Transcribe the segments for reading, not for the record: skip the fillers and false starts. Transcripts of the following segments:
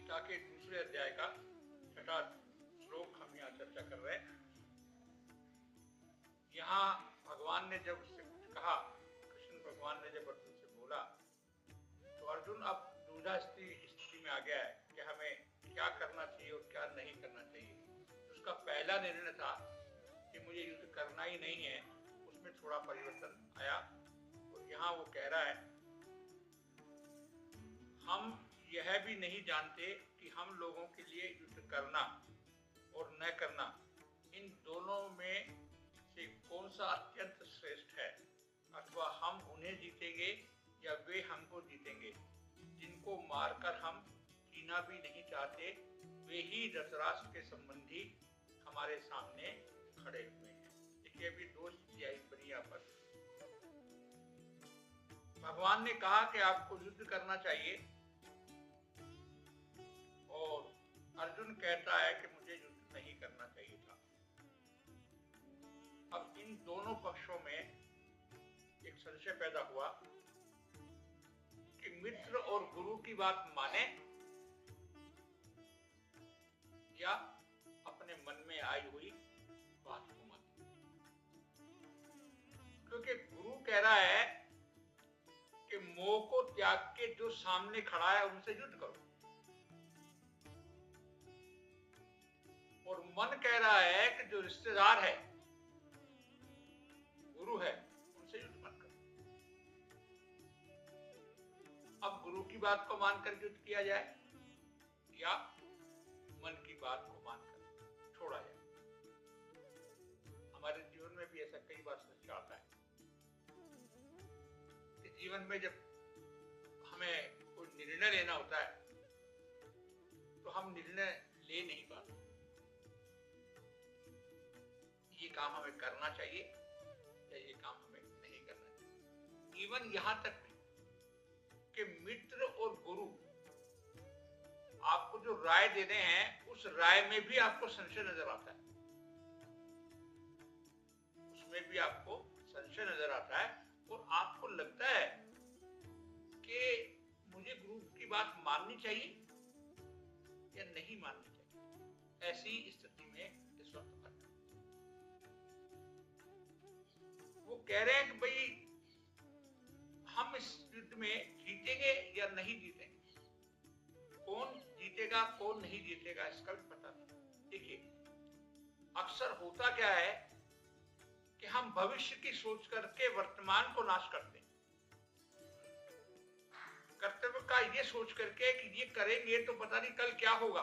गीता के दूसरे अध्याय का 6वां श्लोक हम यहाँ चर्चा कर रहे हैं। यहाँ भगवान ने जब उससे कुछ कहा, कृष्ण भगवान ने जब अर्जुन से बोला, तो अर्जुन अब दुविधा स्थिति में आ गया है कि हमें क्या करना चाहिए और क्या नहीं करना चाहिए। उसका पहला निर्णय था कि मुझे युद्ध करना ही नहीं है, उसमें थोड़ा परिवर्तन आया और यहाँ वो कह रहा है हम यह भी नहीं जानते कि हम लोगों के लिए युद्ध करना और न करना, इन दोनों में से कौन सा अत्यंत श्रेष्ठ है, अथवा हम उन्हें जीतेंगे या वे हमको जीतेंगे। जिनको मारकर हम जीना भी नहीं चाहते, वे ही धृतराष्ट्र के संबंधी हमारे सामने खड़े हुए हैं। देखिए अभी दो स्थितियां बनी यहाँ पर। भगवान ने कहा कि आपको युद्ध करना चाहिए और अर्जुन कहता है कि मुझे युद्ध नहीं करना चाहिए था। अब इन दोनों पक्षों में एक संशय पैदा हुआ कि मित्र और गुरु की बात माने या अपने मन में आई हुई बात को माने। क्योंकि गुरु कह रहा है कि मोह को त्याग के जो सामने खड़ा है उनसे युद्ध करो, और मन कह रहा है कि जो रिश्तेदार है, गुरु है, उनसे युद्ध मत करो। अब गुरु की बात को मानकर युद्ध किया जाए या मन की बात को मानकर छोड़ा जाए। हमारे जीवन में भी ऐसा कई बार संशय आता है कि जीवन में जब हमें कोई निर्णय लेना होता है तो हम निर्णय ले नहीं पाते। ये काम हमें करना चाहिए या ये काम हमें नहीं करना चाहिए। इवन यहां तक भी कि मित्र और गुरु आपको जो राय दे रहे हैं, उस राय में भी आपको संशय नजर आता है, उसमें भी आपको संशय नजर आता है और आपको लगता है कि मुझे गुरु की बात माननी चाहिए या नहीं माननी चाहिए। ऐसी स्थिति में इस वक्त वो कह रहे हैं कि भाई हम इस युद्ध में जीतेंगे या नहीं जीतेंगे, कौन जीतेगा कौन नहीं जीतेगा इसका भी पता नहीं। देखिए अक्सर होता क्या है कि हम भविष्य की सोच करके वर्तमान को नाश करते हैं। कर्तव्य का ये सोच करके कि ये करेंगे तो पता नहीं कल क्या होगा,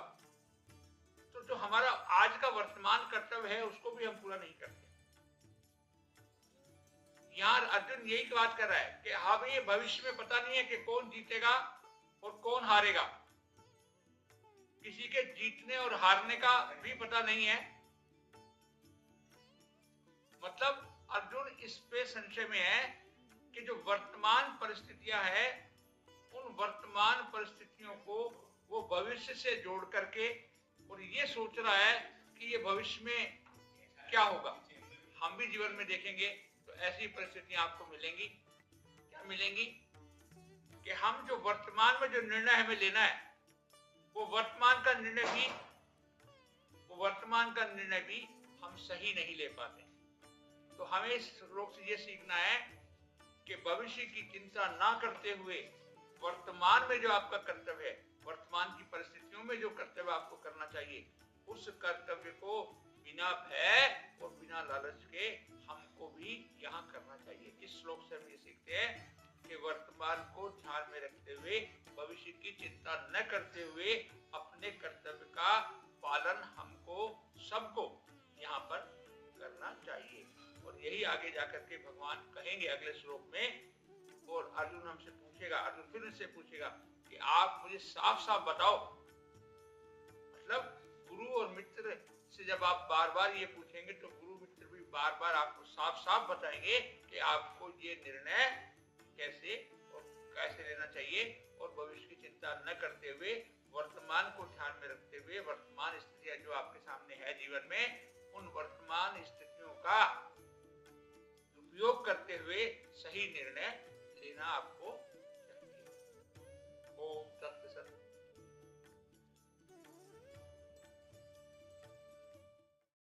तो जो हमारा आज का वर्तमान कर्तव्य है उसको भी हम पूरा नहीं करते। यहाँ अर्जुन यही बात कर रहा है कि हमें ये भविष्य में पता नहीं है कि कौन जीतेगा और कौन हारेगा। किसी के जीतने और हारने का भी पता नहीं है। मतलब अर्जुन इस पे संशय में है कि जो वर्तमान परिस्थितियां हैं, उन वर्तमान परिस्थितियों को वो भविष्य से जोड़ करके और ये सोच रहा है कि ये भविष्य में क्या होगा। हम भी जीवन में देखेंगे तो ऐसी परिस्थितियां आपको मिलेंगी। क्या मिलेंगी कि हम जो वर्तमान में जो निर्णय हमें लेना है, वो वर्तमान का निर्णय भी हम सही नहीं ले पाते। तो हमें इस श्लोक से ये सीखना है कि भविष्य की चिंता ना करते हुए वर्तमान में जो आपका कर्तव्य है, वर्तमान की परिस्थितियों में जो कर्तव्य आपको करना चाहिए, उस कर्तव्य को बिना भय और बिना लालच के हमको भी यहाँ करना चाहिए। इस श्लोक से हम ये सीखते हैं कि वर्तमान को ध्यान में रखते हुए, भविष्य की चिंता न करते हुए अपने कर्तव्य का पालन हमको सबको यहाँ पर करना चाहिए। और यही आगे जाकर के भगवान कहेंगे अगले श्लोक में। और अर्जुन हमसे पूछेगा, अर्जुन फिर से पूछेगा कि आप मुझे साफ साफ बताओ। मतलब गुरु और मित्र से जब आप बार बार ये पूछेंगे तो गुरु मित्र भी बार बार आपको साफ साफ बताएंगे कि आपको ये निर्णय कैसे लेना चाहिए, और भविष्य की चिंता न करते हुए वर्तमान को ध्यान में रखते हुए वर्तमान स्थितियां जो आपके सामने है जीवन में, उन वर्तमान स्थितियों का उपयोग करते हुए सही निर्णय लेना आपको